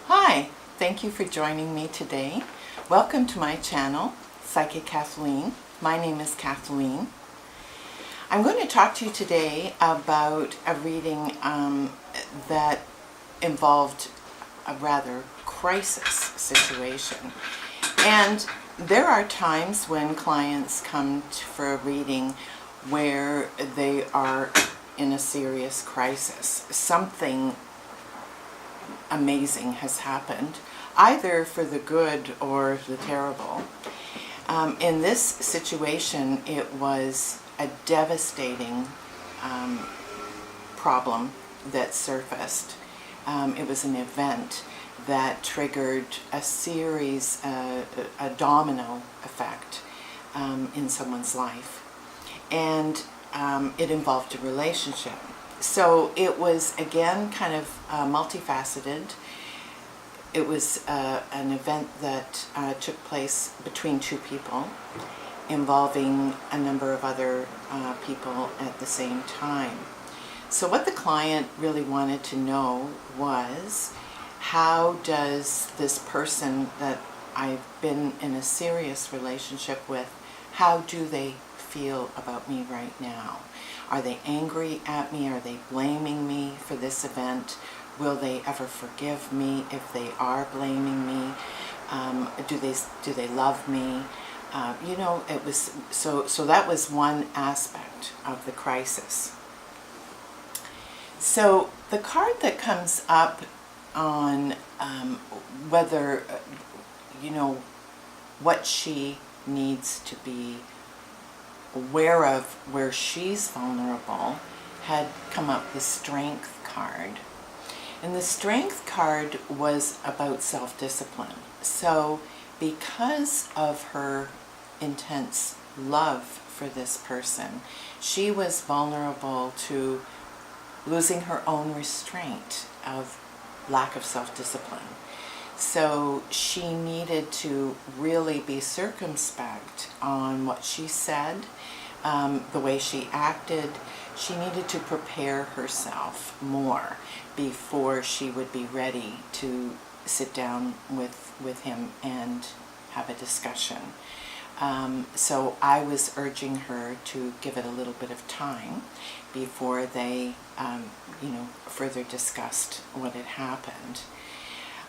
Hi, thank you for joining me today. Welcome to my channel, Psychic Kathleen. My name is Kathleen. I'm going to talk to you today about a reading that involved a rather crisis situation. And there are times when clients come for a reading where they are in a serious crisis. Something amazing has happened, either for the good or the terrible. In this situation, it was a devastating problem that surfaced. It was an event that triggered a series, a domino effect in someone's life. And it involved a relationship. So it was, again, kind of multifaceted. It was an event that took place between two people, involving a number of other people at the same time. So what the client really wanted to know was, how does this person that I've been in a serious relationship with, how do they feel about me right now? Are they angry at me? Are they blaming me for this event? Will they ever forgive me if they are blaming me? Do they love me? It was so that was one aspect of the crisis. So the card that comes up on whether what she needs to be aware of, where she's vulnerable, had come up the Strength card. And the Strength card was about self-discipline. So because of her intense love for this person, she was vulnerable to losing her own restraint of lack of self-discipline. So she needed to really be circumspect on what she said, the way she acted. She needed to prepare herself more before she would be ready to sit down with him and have a discussion. So I was urging her to give it a little bit of time before they, further discussed what had happened.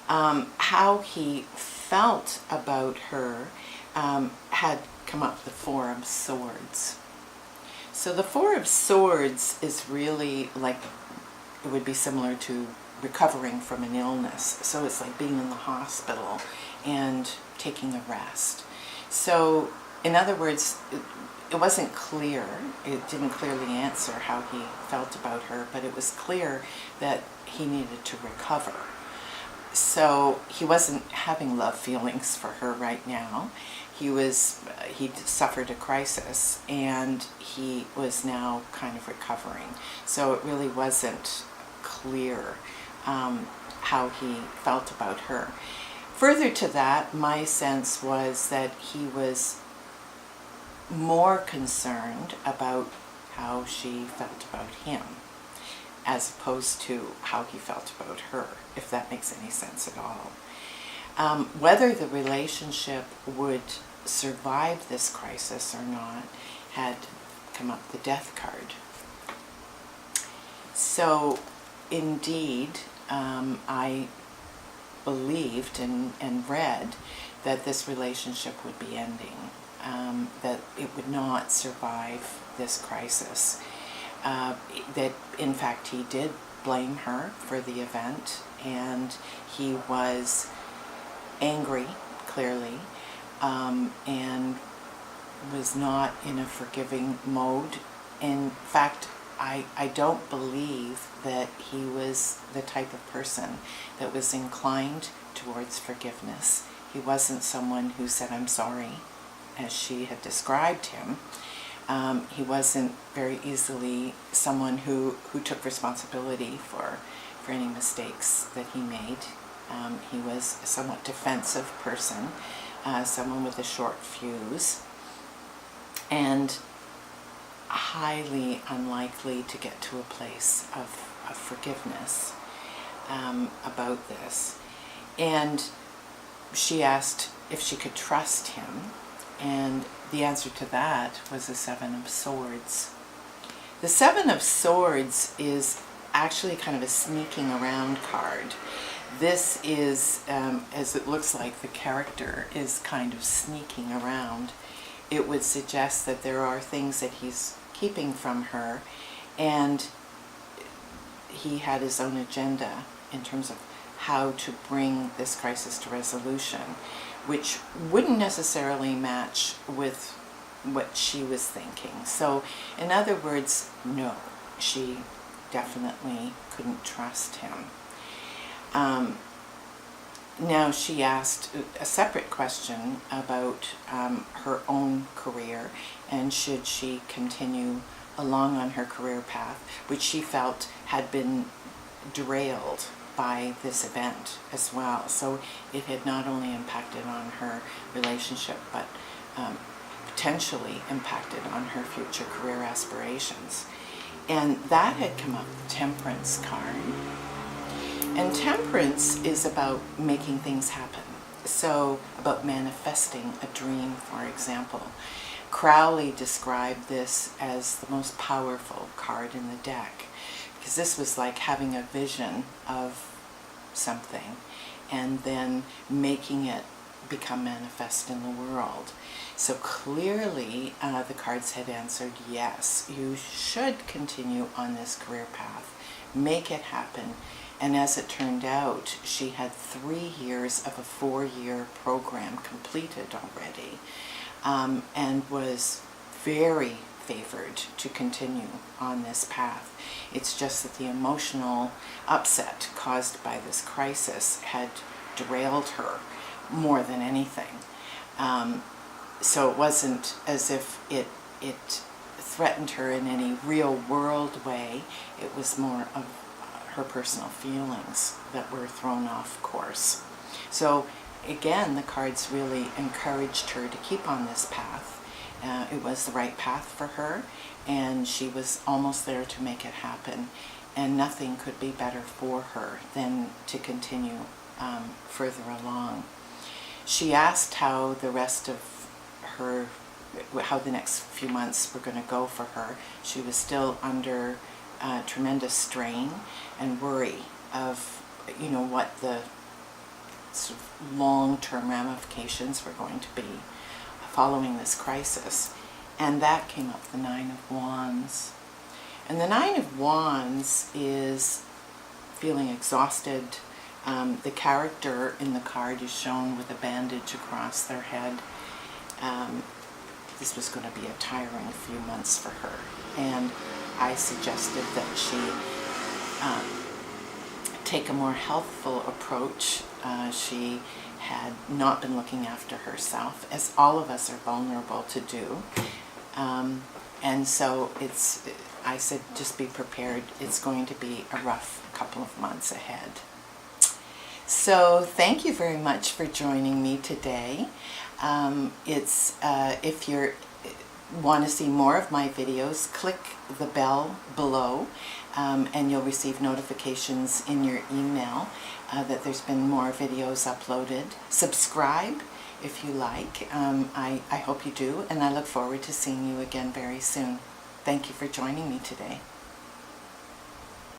How he felt about her had come up the Four of Swords. So the Four of Swords is really like, it would be similar to recovering from an illness. So it's like being in the hospital and taking a rest. So in other words, it wasn't clear, it didn't clearly answer how he felt about her, but it was clear that he needed to recover. So he wasn't having love feelings for her right now. He'd suffered a crisis and he was now kind of recovering. So it really wasn't clear how he felt about her. Further to that, my sense was that he was more concerned about how she felt about him, as opposed to how he felt about her, if that makes any sense at all. Whether the relationship would survive this crisis or not had come up the Death card. So indeed, I believed and read that this relationship would be ending, that it would not survive this crisis. That in fact he did blame her for the event, and he was angry, clearly, and was not in a forgiving mode. In fact, I don't believe that he was the type of person that was inclined towards forgiveness. He wasn't someone who said, "I'm sorry," as she had described him. He wasn't very easily someone who took responsibility for any mistakes that he made. He was a somewhat defensive person, someone with a short fuse, and highly unlikely to get to a place of forgiveness about this. And she asked if she could trust him, and the answer to that was the Seven of Swords. The Seven of Swords is actually kind of a sneaking around card. This is, as it looks like the character is kind of sneaking around, it would suggest that there are things that he's keeping from her, and he had his own agenda in terms of how to bring this crisis to resolution, which wouldn't necessarily match with what she was thinking. So, in other words, no, she definitely couldn't trust him. Now she asked a separate question about her own career, and should she continue along on her career path, which she felt had been derailed by this event as well. So it had not only impacted on her relationship, but potentially impacted on her future career aspirations. And that had come up, the Temperance card. And Temperance is about making things happen. So about manifesting a dream, for example. Crowley described this as the most powerful card in the deck, because this was like having a vision of something and then making it become manifest in the world. So clearly the cards had answered yes, you should continue on this career path, make it happen. And as it turned out, she had 3 years of a 4-year program completed already, and was very favored to continue on this path. It's just that the emotional upset caused by this crisis had derailed her more than anything. So it wasn't as if it threatened her in any real world way. It was more of her personal feelings that were thrown off course. So again, the cards really encouraged her to keep on this path. It was the right path for her, and she was almost there to make it happen, and nothing could be better for her than to continue further along. She asked how the rest of how the next few months were going to go for her. She was still under tremendous strain and worry of, what the sort of long-term ramifications were going to be following this crisis. And that came up, the Nine of Wands. And the Nine of Wands is feeling exhausted. The character in the card is shown with a bandage across their head. This was going to be a tiring few months for her, and I suggested that she take a more healthful approach. She had not been looking after herself, as all of us are vulnerable to do, and so I said, just be prepared. It's going to be a rough couple of months ahead. So thank you very much for joining me today. If you want to see more of my videos, click the bell below, and you'll receive notifications in your email that there's been more videos uploaded. Subscribe if you like. I hope you do, and I look forward to seeing you again very soon. Thank you for joining me today.